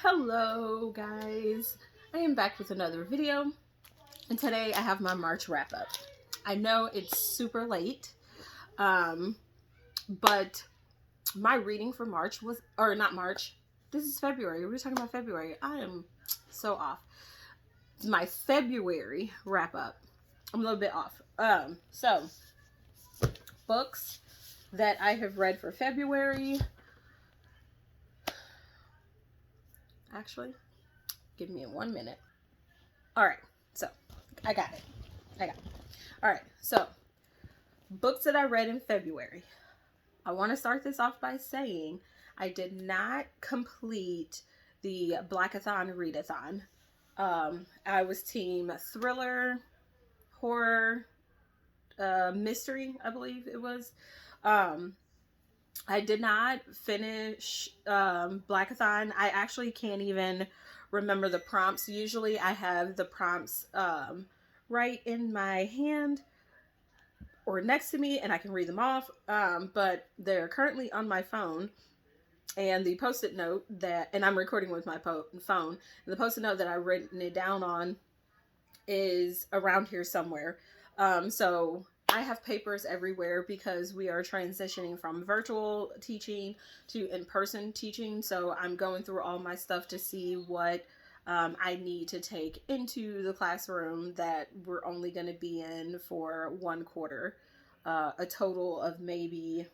Hello guys, I am back with another video, and today I have my March wrap up. I know it's super late, but my reading for March was, or not March, this is February. We're talking about February. I am so off. It's my February wrap up. I'm a little bit off. So books that I have read for February. Actually, give me 1 minute. All right, so I got it. All right, so books that I read in February. I want to start this off by saying I did not complete the Blackathon Readathon. I was team thriller, horror, mystery, I believe it was. I did not finish Blackathon. I actually can't even remember the prompts. Usually I have the prompts right in my hand or next to me and I can read them off, but they're currently on my phone. And the post-it note that, and I'm recording with my phone, and the post-it note that I've written it down on is around here somewhere. So I have papers everywhere because we are transitioning from virtual teaching to in-person teaching. So I'm going through all my stuff to see what I need to take into the classroom that we're only going to be in for 1 quarter. A total of maybe,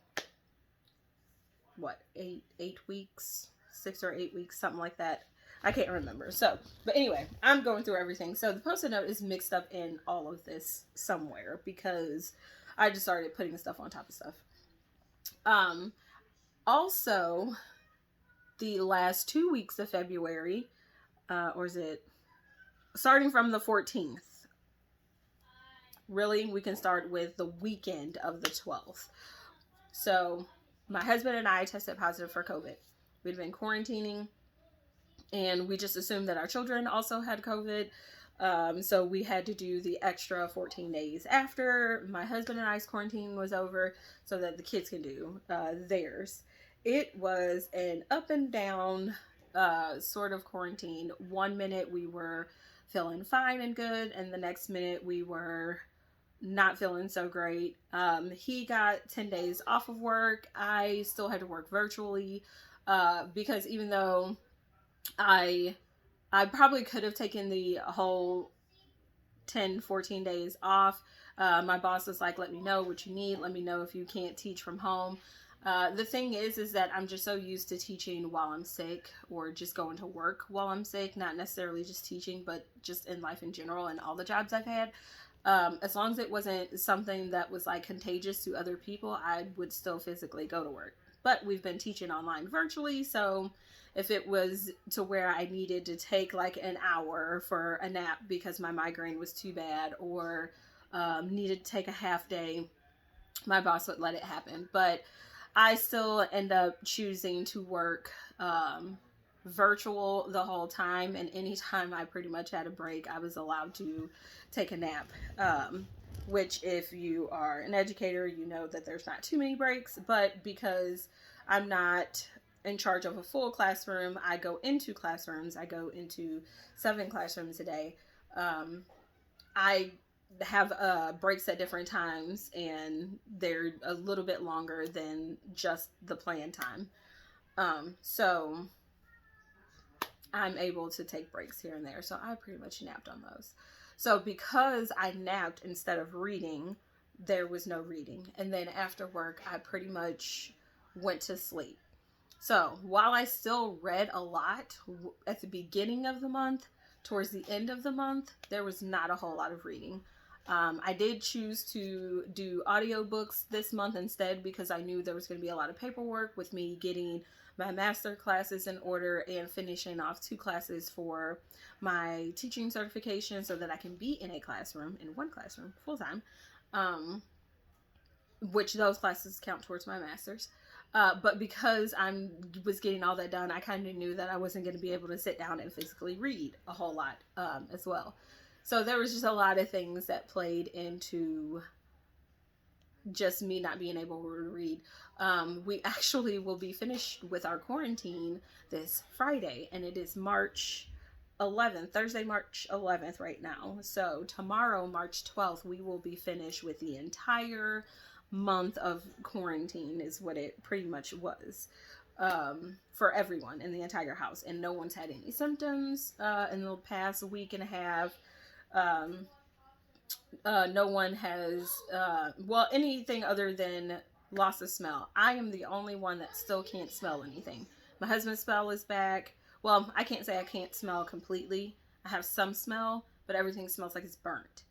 what, 8 weeks, 6 or 8 weeks, something like that. I can't remember. So, but anyway, I'm going through everything. So the post-it note is mixed up in all of this somewhere because I just started putting stuff on top of stuff. Also, the last 2 weeks of February, or is it starting from the 14th? Really, we can start with the weekend of the 12th. So my husband and I tested positive for COVID. We'd been quarantining, and we just assumed that our children also had COVID. So we had to do the extra 14 days after my husband and I's quarantine was over so that the kids can do theirs. It was an up and down sort of quarantine. 1 minute we were feeling fine and good, and the next minute we were not feeling so great. He got 10 days off of work. I still had to work virtually because even though I probably could have taken the whole 10-14 days off, my boss was like, let me know what you need, let me know if you can't teach from home. The thing is that I'm just so used to teaching while I'm sick, or just going to work while I'm sick, not necessarily just teaching, but just in life in general and all the jobs I've had. As long as it wasn't something that was like contagious to other people, I would still physically go to work. But we've been teaching online virtually, so if it was to where I needed to take like an hour for a nap because my migraine was too bad, or needed to take a half day, my boss would let it happen. But I still end up choosing to work virtual the whole time, and anytime I pretty much had a break, I was allowed to take a nap. Which, if you are an educator, you know that there's not too many breaks, but because I'm not in charge of a full classroom, I go into classrooms. I go into 7 classrooms a day. I have breaks at different times, and they're a little bit longer than just the planned time. So I'm able to take breaks here and there. So I pretty much napped on those. So because I napped instead of reading, there was no reading. And then after work, I pretty much went to sleep. So while I still read a lot at the beginning of the month, towards the end of the month, there was not a whole lot of reading. I did choose to do audiobooks this month instead because I knew there was going to be a lot of paperwork with me getting my master classes in order and finishing off 2 classes for my teaching certification so that I can be in one classroom full time, which those classes count towards my master's. But because I was getting all that done, I kind of knew that I wasn't going to be able to sit down and physically read a whole lot as well. So there was just a lot of things that played into just me not being able to read. We actually will be finished with our quarantine this Friday, and it is March 11th, Thursday, March 11th right now. So tomorrow, March 12th, we will be finished with the entire month of quarantine, is what it pretty much was, for everyone in the entire house. And no one's had any symptoms in the past week and a half. No one has, well, anything other than loss of smell. I am the only one that still can't smell anything. My husband's smell is back. Well, I can't say I can't smell completely. I have some smell, but everything smells like it's burnt.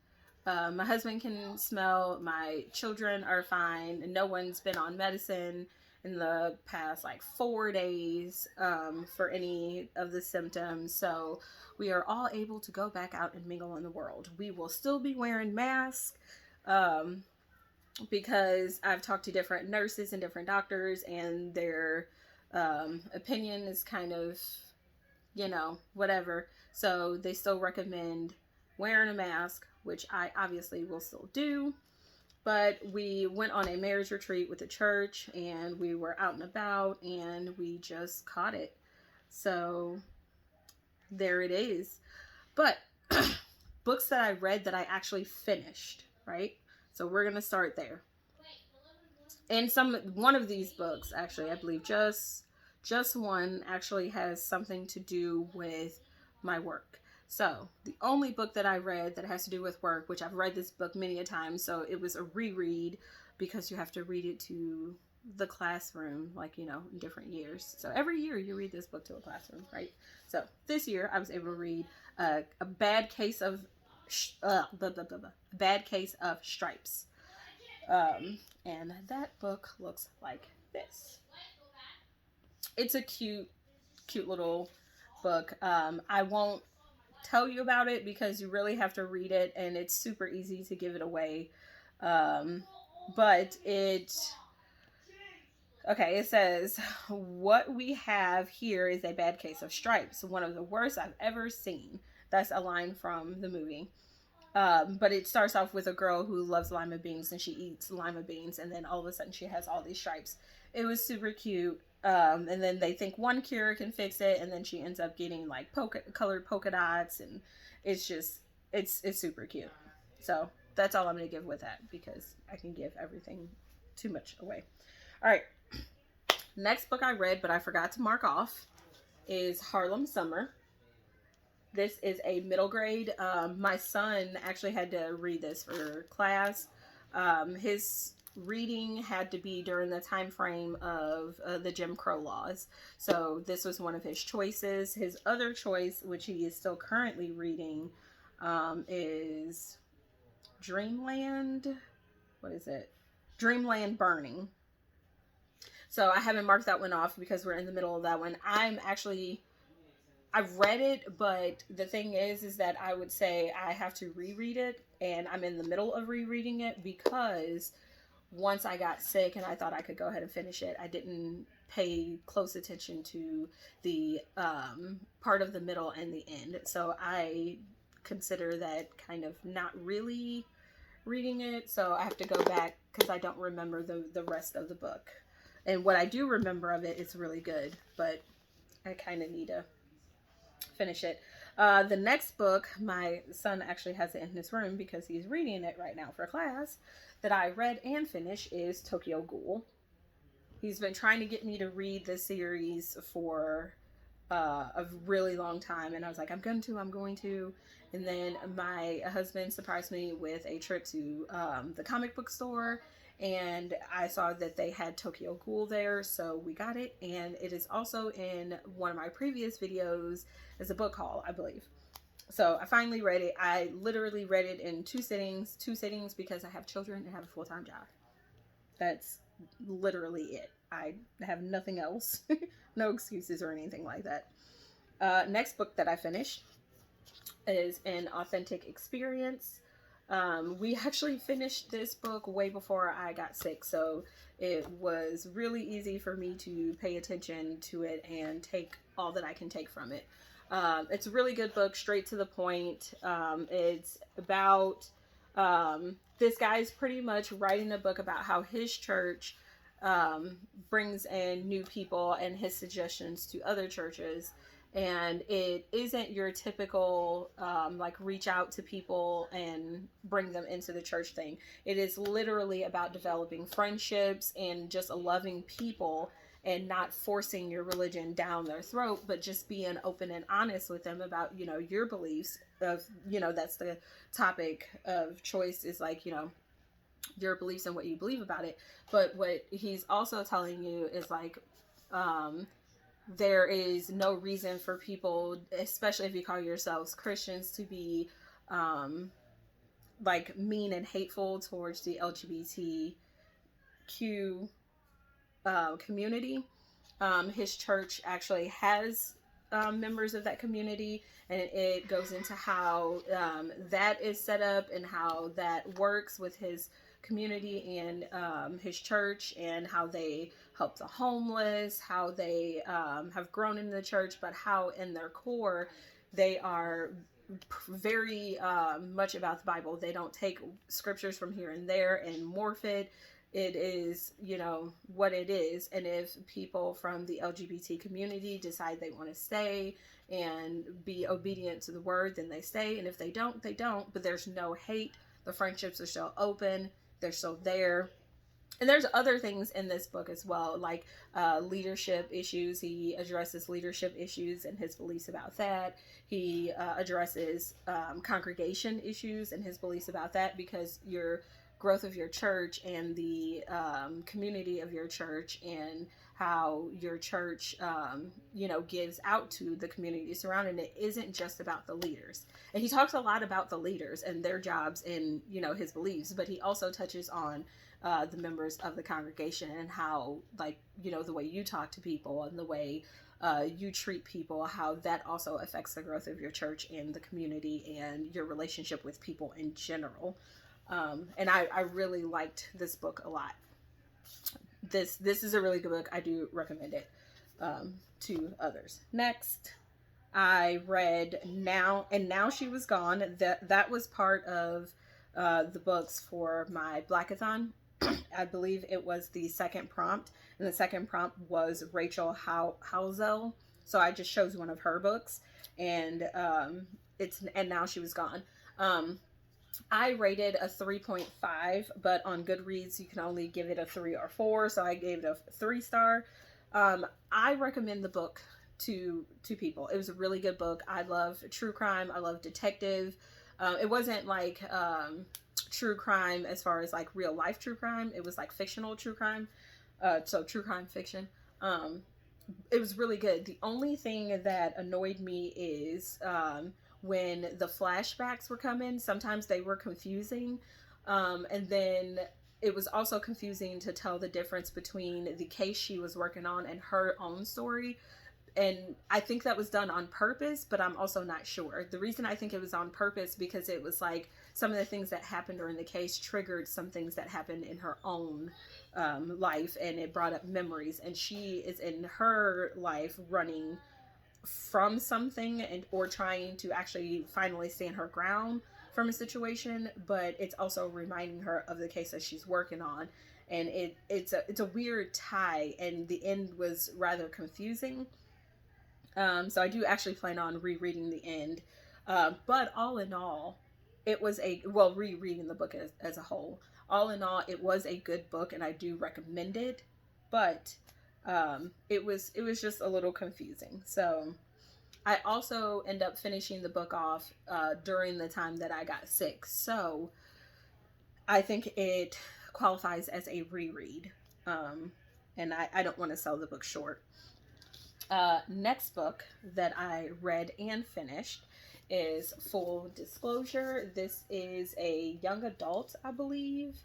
My husband can smell. My children are fine. And no one's been on medicine in the past like 4 days for any of the symptoms. So we are all able to go back out and mingle in the world. We will still be wearing masks because I've talked to different nurses and different doctors, and their opinion is kind of, whatever. So they still recommend wearing a mask, which I obviously will still do. But we went on a marriage retreat with the church, and we were out and about, and we just caught it. So there it is. But books that I read that I actually finished, right? So we're going to start there. And one of these books, actually, I believe just one actually has something to do with my work. So the only book that I read that has to do with work, which I've read this book many a time, so it was a reread because you have to read it to the classroom, like, in different years. So every year you read this book to a classroom, right? So this year I was able to read a bad case of stripes. And that book looks like this. It's a cute little book. I won't tell you about it because you really have to read it, and it's super easy to give it away. But it says, what we have here is a bad case of stripes, one of the worst I've ever seen. That's a line from the movie. But it starts off with a girl who loves lima beans, and she eats lima beans, and then all of a sudden she has all these stripes. It was super cute. And then they think one cure can fix it, and then she ends up getting like colored polka dots, and it's super cute. So that's all I'm going to give with that, because I can give everything too much away. All right. Next book I read, but I forgot to mark off, is Harlem Summer. This is a middle grade. My son actually had to read this for class. His reading had to be during the time frame of the Jim Crow laws. So this was one of his choices. His other choice, which he is still currently reading, is Dreamland. What is it? Dreamland Burning. So I haven't marked that one off because we're in the middle of that one. I've read it, but the thing is that I would say I have to reread it, and I'm in the middle of rereading it because once I got sick and I thought I could go ahead and finish it, I didn't pay close attention to the part of the middle and the end. So I consider that kind of not really reading it. So I have to go back because I don't remember the rest of the book. And what I do remember of it is really good, but I kind of need to finish it. The next book, my son actually has it in his room because he's reading it right now for class, that I read and finished is Tokyo Ghoul. He's been trying to get me to read this series for a really long time, and I was like, I'm going to. And then my husband surprised me with a trip to the comic book store, and I saw that they had Tokyo Ghoul there, so we got it. And it is also in one of my previous videos as a book haul, I believe. So I finally read it. I literally read it in two sittings because I have children and have a full-time job. That's literally it. I have nothing else. No excuses or anything like that. Next book that I finished is An Authentic Experience. We actually finished this book way before I got sick, so it was really easy for me to pay attention to it and take all that I can take from it. It's a really good book, straight to the point. It's about This guy's pretty much writing a book about how his church brings in new people and his suggestions to other churches. And it isn't your typical like reach out to people and bring them into the church thing. It is literally about developing friendships and just loving people and not forcing your religion down their throat, but just being open and honest with them about, you know, your beliefs of, you know, that's the topic of choice, is like, you know, your beliefs and what you believe about it. But what he's also telling you is like, there is no reason for people, especially if you call yourselves Christians, to be like mean and hateful towards the LGBTQ community. His church actually has members of that community, and it goes into how that is set up and how that works with his community and his church, and how they help the homeless, how they have grown in the church, but how in their core they are very much about the Bible. They don't take scriptures from here and there and morph it. It is, you know, what it is. And if people from the LGBT community decide they want to stay and be obedient to the word, then they stay. And if they don't, they don't. But there's no hate. The friendships are still open. They're still there. And there's other things in this book as well, like leadership issues. He addresses leadership issues and his beliefs about that. He addresses congregation issues and his beliefs about that, because your growth of your church and the community of your church and how your church, you know, gives out to the community surrounding it isn't just about the leaders. And he talks a lot about the leaders and their jobs and, you know, his beliefs, but he also touches on the members of the congregation and how, like, you know, the way you talk to people and the way you treat people, how that also affects the growth of your church and the community and your relationship with people in general. And I really liked this book a lot. This is a really good book. I do recommend it to others. Next, I read Now She Was Gone. That was part of the books for my Blackathon. I believe it was the second prompt, and the second prompt was Rachel Housel. So I just chose one of her books, and And Now She Was Gone. I rated a 3.5, but on Goodreads you can only give it a 3 or 4, so I gave it a 3-star. I recommend the book to people. It was a really good book. I love true crime. I love detective. It wasn't like true crime as far as like real life true crime. It was like fictional true crime. So true crime fiction. It was really good. The only thing that annoyed me is when the flashbacks were coming, sometimes they were confusing. And then it was also confusing to tell the difference between the case she was working on and her own story. And I think that was done on purpose, but I'm also not sure. The reason I think it was on purpose, because it was like some of the things that happened during the case triggered some things that happened in her own life, and it brought up memories. And she is in her life running from something and or trying to actually finally stand her ground from a situation, but it's also reminding her of the case that she's working on. And it's a weird tie, and the end was rather confusing. So I do actually plan on rereading the end. But all in all, it was rereading the book as a whole. All in all, it was a good book, and I do recommend it. But it was just a little confusing. So I also end up finishing the book off during the time that I got sick. So I think it qualifies as a reread. And I don't want to sell the book short. Next book that I read and finished is Full Disclosure. This is a young adult, I believe.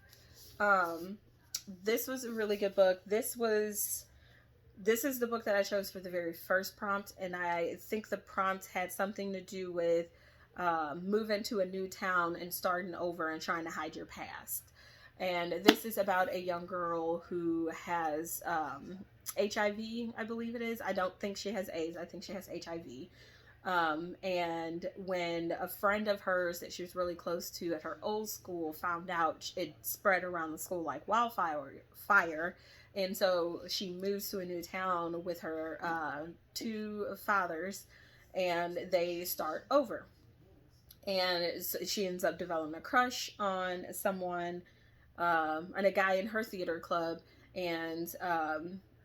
This was a really good book. This is the book that I chose for the very first prompt, and I think the prompt had something to do with moving to a new town and starting over and trying to hide your past. And this is about a young girl who has HIV, I believe it is. I don't think she has AIDS. I think she has HIV. And when a friend of hers that she was really close to at her old school found out, it spread around the school like wildfire. And so she moves to a new town with her two fathers, and they start over. And she ends up developing a crush on someone, on a guy in her theater club. And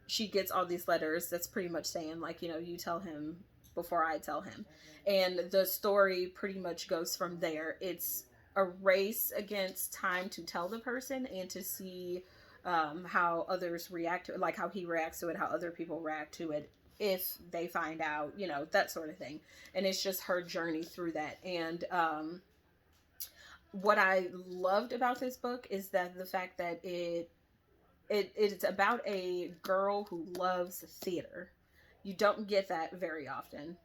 she gets all these letters that's pretty much saying, like, you tell him before I tell him. And the story pretty much goes from there. It's a race against time to tell the person and to see how others react to it, like how he reacts to it, how other people react to it if they find out, that sort of thing. And it's just her journey through that. And what I loved about this book is that the fact that it's about a girl who loves theater. You don't get that very often.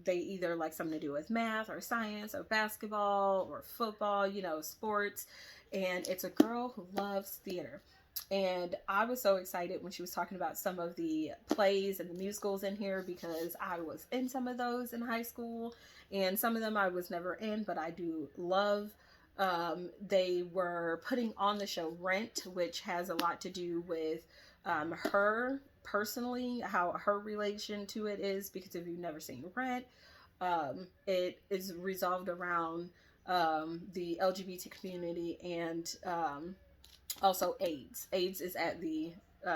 They either like something to do with math or science or basketball or football, sports. And it's a girl who loves theater. And I was so excited when she was talking about some of the plays and the musicals in here, because I was in some of those in high school, and some of them I was never in, but I do love. They were putting on the show Rent, which has a lot to do with her personally, how her relation to it is, because if you've never seen Rent, it is resolved around the LGBT community, and also AIDS. AIDS is at the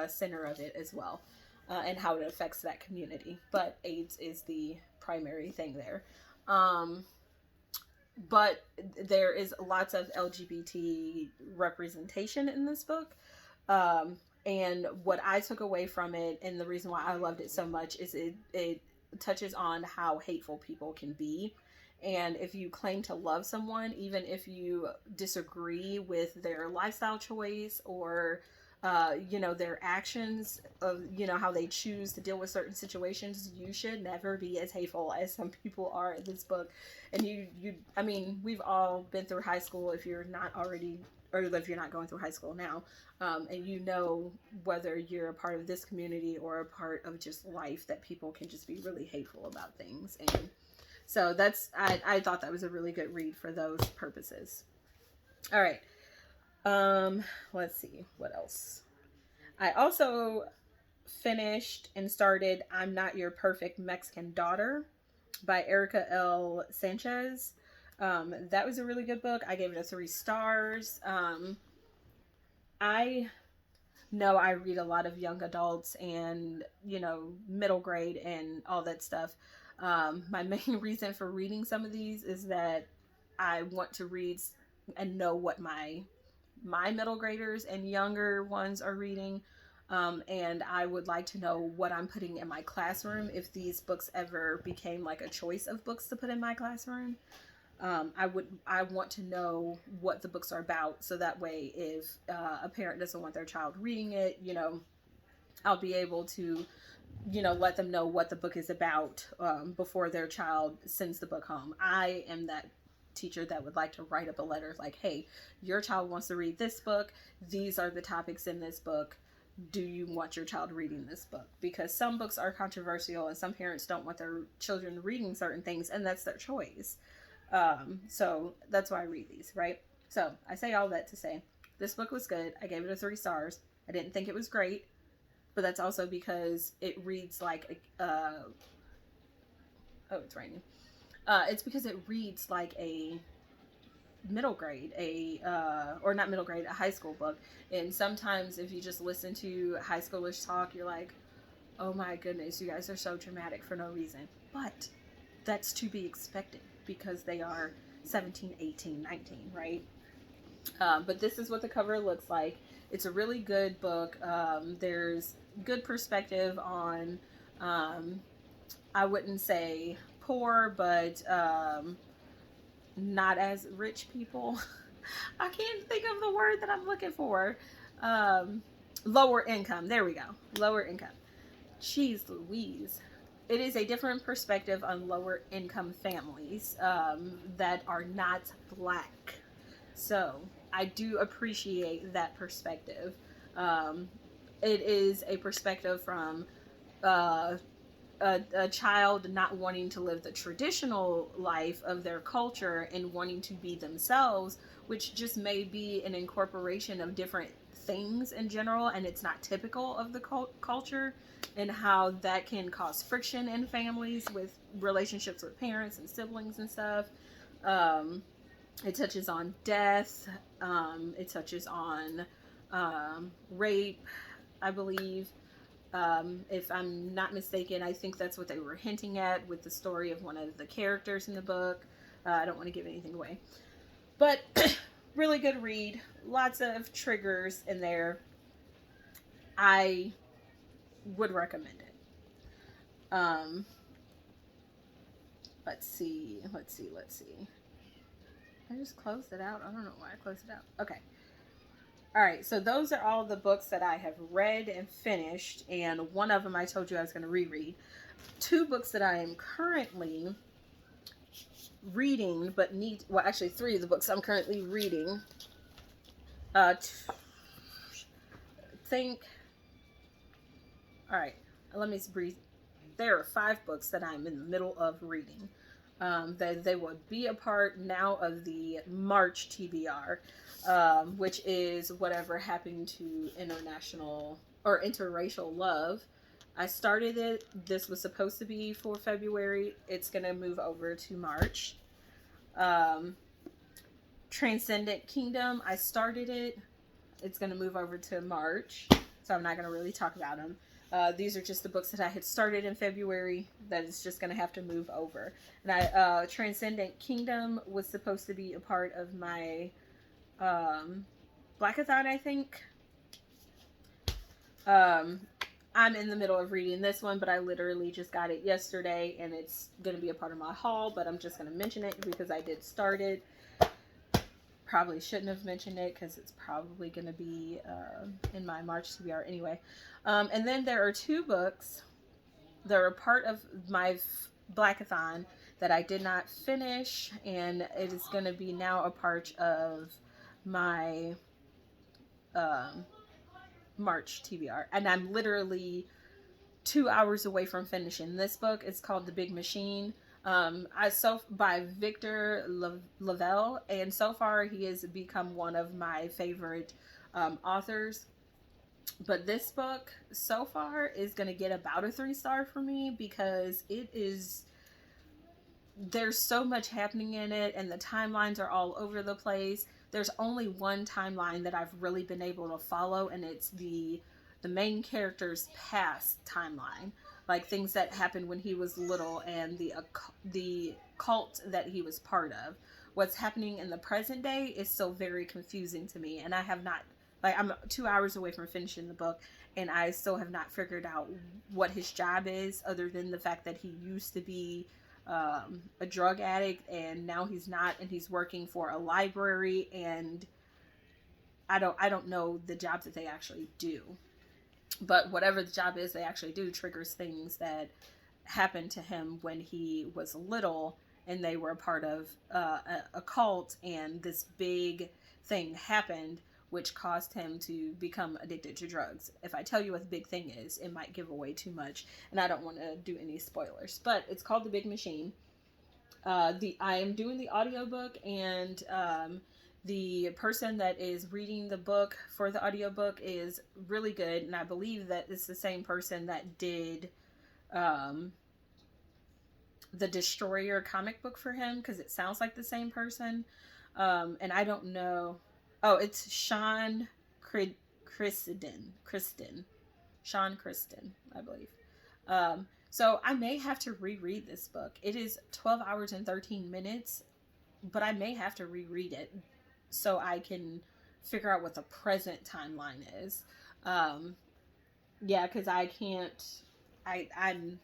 center of it as well, and how it affects that community. But AIDS is the primary thing there. But there is lots of LGBT representation in this book. And what I took away from it, and the reason why I loved it so much, is it touches on how hateful people can be. And if you claim to love someone, even if you disagree with their lifestyle choice or, their actions of, how they choose to deal with certain situations, you should never be as hateful as some people are in this book. And I mean, we've all been through high school, if you're not already, or if you're not going through high school now, and whether you're a part of this community or a part of just life, that people can just be really hateful about things. And so I thought that was a really good read for those purposes. All right. Let's see what else. I also finished and started I'm Not Your Perfect Mexican Daughter by Erica L. Sanchez. That was a really good book. I gave it 3 stars. I know I read a lot of young adults and, middle grade and all that stuff. My main reason for reading some of these is that I want to read and know what my middle graders and younger ones are reading. And I would like to know what I'm putting in my classroom if these books ever became like a choice of books to put in my classroom. I want to know what the books are about, so that way if a parent doesn't want their child reading it, I'll be able to let them know what the book is about before their child sends the book home. I am that teacher that would like to write up a letter like, hey, your child wants to read this book. These are the topics in this book. Do you want your child reading this book? Because some books are controversial and some parents don't want their children reading certain things, and that's their choice. So that's why I read these, right? So I say all that to say this book was good. I gave it 3 stars. I didn't think it was great, but that's also because it reads like oh, it's raining. It's because it reads like a middle grade, or not middle grade, a high school book. And sometimes if you just listen to high schoolers talk, you're like, oh my goodness, you guys are so dramatic for no reason. But that's to be expected because they are 17, 18, 19, right? But this is what the cover looks like. It's a really good book. There's good perspective on, I wouldn't say poor, but not as rich people. I can't think of the word that I'm looking for. Lower income. There we go. Lower income. Jeez Louise. It is a different perspective on lower income families that are not Black. So I do appreciate that perspective. It is a perspective from a child not wanting to live the traditional life of their culture and wanting to be themselves, which just may be an incorporation of different things in general, and it's not typical of the culture, and how that can cause friction in families with relationships with parents and siblings and stuff. It touches on death. It touches on rape, I believe. If I'm not mistaken, I think that's what they were hinting at with the story of one of the characters in the book. I don't want to give anything away. But really good read. Lots of triggers in there. I would recommend it. Let's see. I just closed it out. I don't know why I closed it out. Okay. All right. So those are all the books that I have read and finished. And one of them I told you I was going to reread. 2 books that I am currently reading, but actually 3 of the books I'm currently reading. All right. Let me breathe. There are 5 books that I'm in the middle of reading. They would be a part now of the March TBR, which is whatever happened to international or interracial love. I started it. This was supposed to be for February. It's going to move over to March. Transcendent Kingdom, I started it. It's going to move over to March, so I'm not going to really talk about them. These are just the books that I had started in February that is just going to have to move over. And Transcendent Kingdom was supposed to be a part of my Blackathon, I think. I'm in the middle of reading this one, but I literally just got it yesterday, and it's going to be a part of my haul, but I'm just going to mention it because I did start it. Probably shouldn't have mentioned it because it's probably going to be in my March TBR anyway. And then there are 2 books that are part of my Blackathon that I did not finish, and it is going to be now a part of my March TBR. And I'm literally 2 hours away from finishing this book. It's called The Big Machine. By Victor Lavelle, and so far he has become one of my favorite authors. But this book so far is going to get about a 3-star for me because there's so much happening in it, and the timelines are all over the place. There's only one timeline that I've really been able to follow, and it's the main character's past timeline. Like things that happened when he was little and the cult that he was part of. What's happening in the present day is still very confusing to me, and I have not, I'm 2 hours away from finishing the book, and I still have not figured out what his job is, other than the fact that he used to be a drug addict, and now he's not, and he's working for a library, and I don't know the jobs that they actually do. But whatever the job is they actually do triggers things that happened to him when he was little, and they were a part of a cult, and this big thing happened which caused him to become addicted to drugs. If I tell you what the big thing is, it might give away too much, and I don't want to do any spoilers. But it's called The Big Machine. I am doing the audiobook, and the person that is reading the book for the audiobook is really good, and I believe that it's the same person that did the Destroyer comic book for him, because it sounds like the same person. And I don't know. Oh, it's Sean Kristen. Sean Kristen, I believe. So I may have to reread this book. It is 12 hours and 13 minutes, but I may have to reread it so I can figure out what the present timeline is. Yeah, because I can't, I'm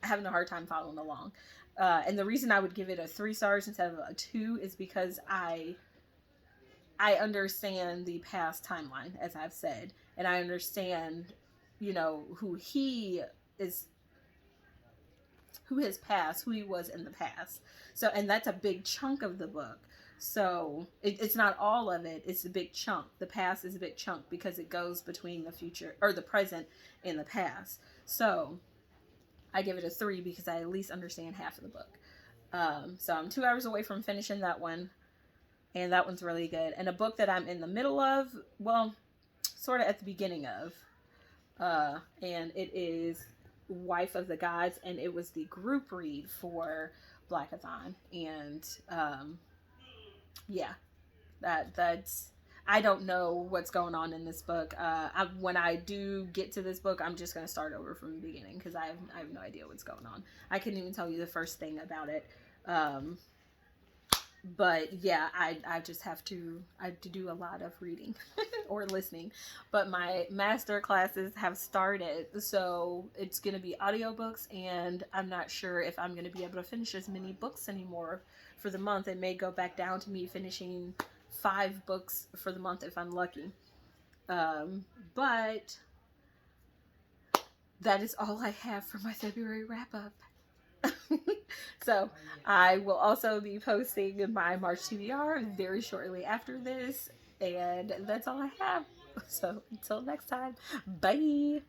having a hard time following along. And the reason I would give it a 3 stars instead of a 2 is because I understand the past timeline, as I've said, and I understand, who he is, who his past, who he was in the past. So, and that's a big chunk of the book. So it's not all of it. It's a big chunk. The past is a big chunk because it goes between the future or the present and the past. So I give it a 3 because I at least understand half of the book. So I'm 2 hours away from finishing that one, and that one's really good. And a book that I'm in the middle of, well, sort of at the beginning of, and it is Wife of the Gods, and it was the group read for Blackathon. And yeah, that's I don't know what's going on in this book. When I do get to this book, I'm just going to start over from the beginning because I have no idea what's going on. I couldn't even tell you the first thing about it. But yeah, I just have to do a lot of reading or listening. But my master classes have started, so it's going to be audiobooks, and I'm not sure if I'm going to be able to finish as many books anymore for the month. It may go back down to me finishing 5 books for the month if I'm lucky. But that is all I have for my February wrap-up. So I will also be posting my March TBR very shortly after this, and that's all I have. So until next time, bye.